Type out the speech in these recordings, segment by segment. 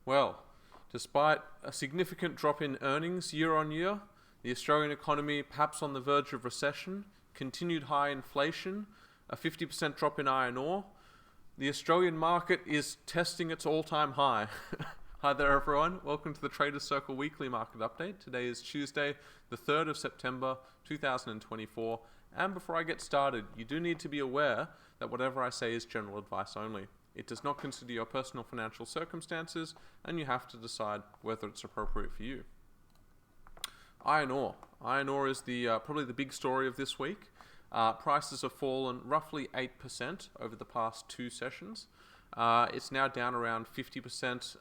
Well, despite a significant drop in earnings year on year, the Australian economy perhaps on the verge of recession, continued high inflation, a 50% drop in iron ore, the Australian market is testing its all-time high. Hi there everyone, welcome to the Traders Circle Weekly Market Update. Today is Tuesday, the 3rd of September 2024, and before I get started, you do need to be aware that whatever I say is general advice only. It does not consider your personal financial circumstances, and you have to decide whether it's appropriate for you. Iron ore. Iron ore is probably the big story of this week. Prices have fallen roughly 8% over the past two sessions. It's now down around 50%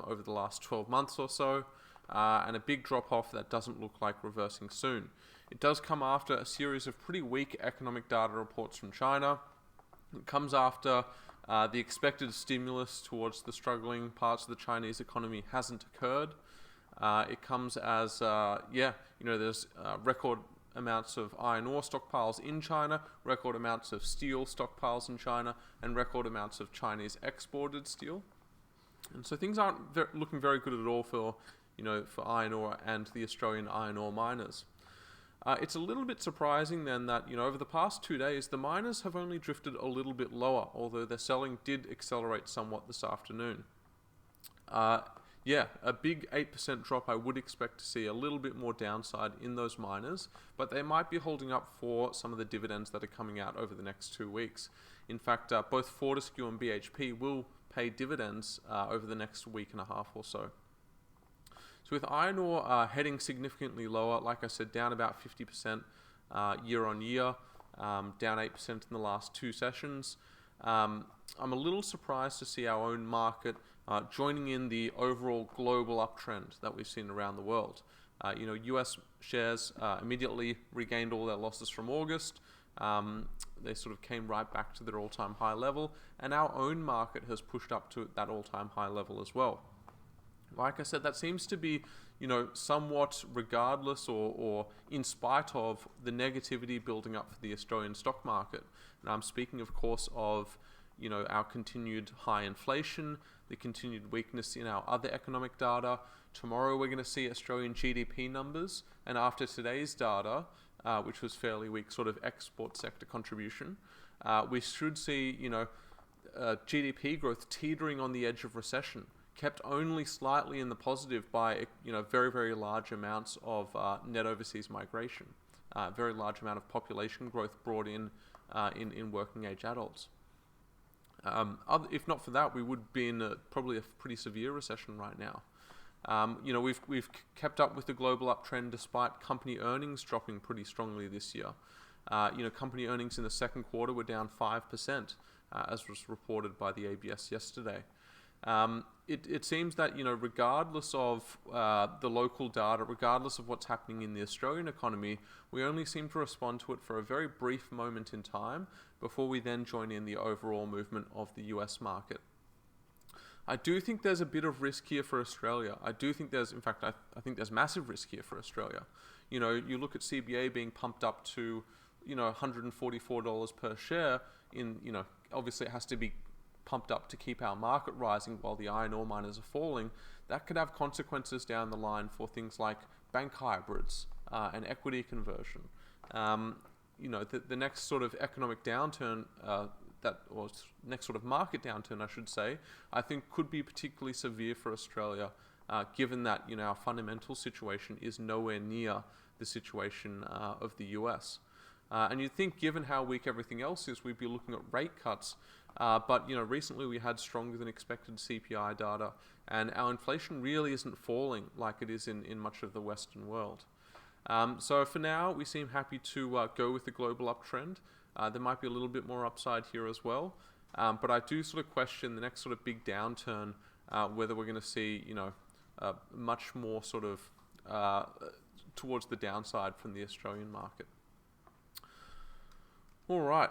over the last 12 months or so, and a big drop off that doesn't look like reversing soon. It does come after a series of pretty weak economic data reports from China. It comes after the expected stimulus towards the struggling parts of the Chinese economy hasn't occurred. It comes as, there's record amounts of iron ore stockpiles in China, record amounts of steel stockpiles in China, and record amounts of Chinese exported steel. And so things aren't looking very good at all for iron ore and the Australian iron ore miners. It's a little bit surprising then that, over the past 2 days, the miners have only drifted a little bit lower, although their selling did accelerate somewhat this afternoon. A big 8% drop. I would expect to see a little bit more downside in those miners, but they might be holding up for some of the dividends that are coming out over the next 2 weeks. In fact, both Fortescue and BHP will pay dividends over the next week and a half or so. So with iron ore heading significantly lower, like I said, down about 50% year on year, down 8% in the last two sessions. I'm a little surprised to see our own market joining in the overall global uptrend that we've seen around the world. US shares immediately regained all their losses from August. They sort of came right back to their all-time high level, and our own market has pushed up to that all-time high level as well. Like I said, that seems to be, somewhat regardless or in spite of the negativity building up for the Australian stock market. And I'm speaking, of course, of, our continued high inflation, the continued weakness in our other economic data. Tomorrow we're going to see Australian GDP numbers, and after today's data, which was fairly weak, sort of export sector contribution, we should see, GDP growth teetering on the edge of recession, kept only slightly in the positive by very, very large amounts of net overseas migration, very large amount of population growth brought in working age adults. If not for that, we would be in probably a pretty severe recession right now. We've kept up with the global uptrend despite company earnings dropping pretty strongly this year. Company earnings in the second quarter were down 5%, as was reported by the ABS yesterday. It seems that, regardless of the local data, regardless of what's happening in the Australian economy, we only seem to respond to it for a very brief moment in time before we then join in the overall movement of the US market. I do think there's a bit of risk here for Australia. I do think I think there's massive risk here for Australia. You look at CBA being pumped up to, $144 per share obviously it has to be pumped up to keep our market rising while the iron ore miners are falling. That could have consequences down the line for things like bank hybrids and equity conversion. The next sort of economic downturn, next sort of market downturn, I should say, I think could be particularly severe for Australia, given that our fundamental situation is nowhere near the situation of the US. And you'd think, given how weak everything else is, we'd be looking at rate cuts. But recently we had stronger than expected CPI data, and our inflation really isn't falling like it is in much of the Western world. So for now, we seem happy to go with the global uptrend. There might be a little bit more upside here as well, but I do sort of question the next sort of big downturn, whether we're going to see much more sort of towards the downside from the Australian market. All right,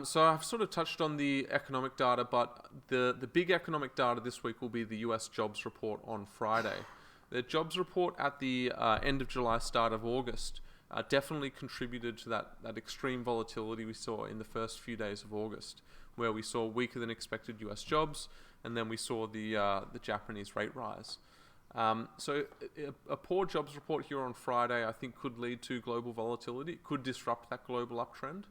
so I've sort of touched on the economic data, but the big economic data this week will be the US jobs report on Friday. The jobs report at the end of July, start of August, definitely contributed to that extreme volatility we saw in the first few days of August, where we saw weaker than expected US jobs, and then we saw the Japanese rate rise. So a poor jobs report here on Friday, I think, could lead to global volatility. It could disrupt that global uptrend.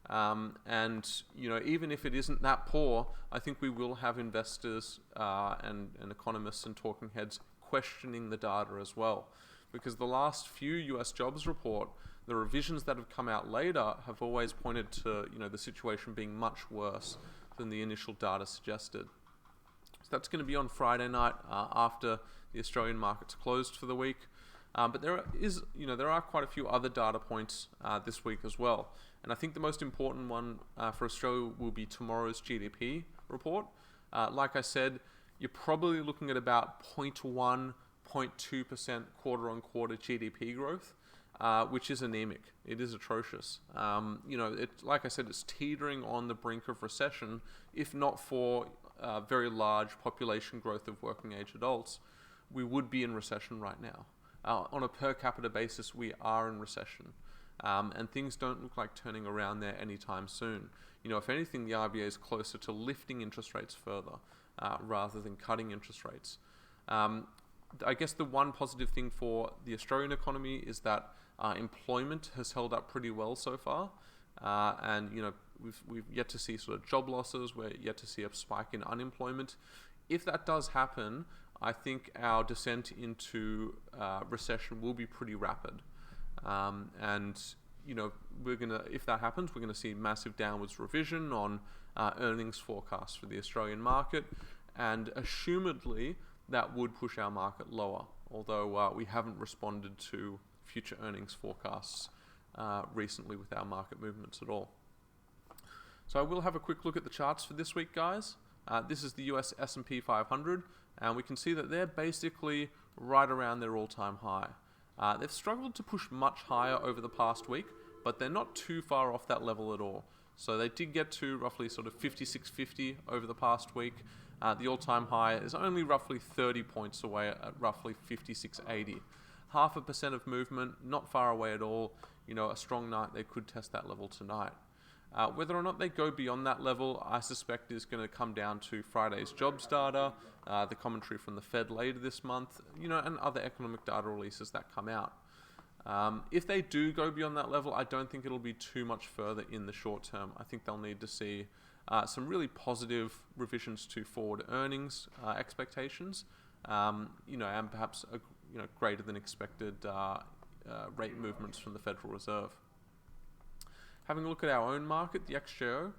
And even if it isn't that poor, I think we will have investors and economists and talking heads questioning the data as well, because the last few US jobs report, the revisions that have come out later have always pointed to the situation being much worse than the initial data suggested. So that's going to be on Friday night after the Australian markets closed for the week. But there are quite a few other data points this week as well. And I think the most important one for Australia will be tomorrow's GDP report. Like I said, you're probably looking at about 0.1, 0.2% quarter-on-quarter GDP growth, which is anemic. It is atrocious. Like I said, it's teetering on the brink of recession, if not for very large population growth of working age adults. We would be in recession right now. On a per capita basis, we are in recession. And things don't look like turning around there anytime soon. If anything, the RBA is closer to lifting interest rates further rather than cutting interest rates. I guess the one positive thing for the Australian economy is that employment has held up pretty well so far. And we've yet to see sort of job losses. We're yet to see a spike in unemployment. If that does happen, I think our descent into recession will be pretty rapid. If that happens, we're gonna see massive downwards revision on earnings forecasts for the Australian market, and assumedly that would push our market lower, although we haven't responded to future earnings forecasts recently with our market movements at all. So I will have a quick look at the charts for this week, guys. This is the US S&P 500, and we can see that they're basically right around their all-time high. They've struggled to push much higher over the past week, but they're not too far off that level at all. So they did get to roughly sort of 5650 over the past week. The all-time high is only roughly 30 points away at roughly 5680. 0.5% of movement, not far away at all. A strong night, they could test that level tonight. Whether or not they go beyond that level, I suspect is going to come down to Friday's jobs data, the commentary from the Fed later this month, and other economic data releases that come out. If they do go beyond that level, I don't think it'll be too much further in the short term. I think they'll need to see some really positive revisions to forward earnings expectations, and perhaps greater than expected rate movements from the Federal Reserve. Having a look at our own market, the XJO,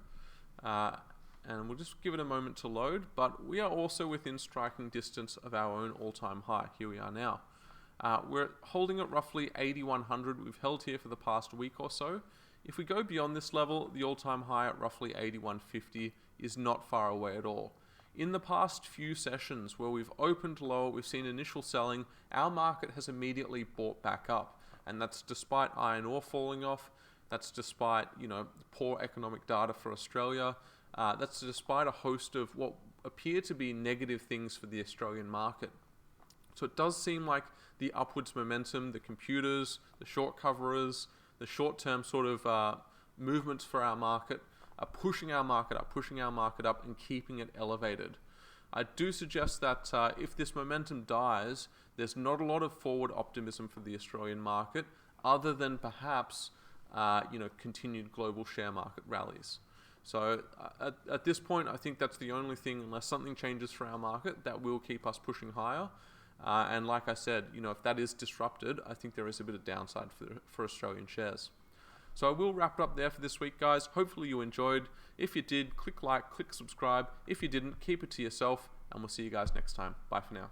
and we'll just give it a moment to load, but we are also within striking distance of our own all-time high. Here we are now. We're holding at roughly 8100. We've held here for the past week or so. If we go beyond this level, the all-time high at roughly 8150 is not far away at all. In the past few sessions where we've opened lower, we've seen initial selling, our market has immediately bought back up, and that's despite iron ore falling off. That's despite, poor economic data for Australia. That's despite a host of what appear to be negative things for the Australian market. So it does seem like the upwards momentum, the computers, the short coverers, the short-term sort of movements for our market are pushing our market up and keeping it elevated. I do suggest that if this momentum dies, there's not a lot of forward optimism for the Australian market other than perhaps continued global share market rallies. So at this point, I think that's the only thing, unless something changes for our market, that will keep us pushing higher. And like I said, if that is disrupted, I think there is a bit of downside for Australian shares. So I will wrap it up there for this week, guys. Hopefully you enjoyed. If you did, click like, click subscribe. If you didn't, keep it to yourself, and we'll see you guys next time. Bye for now.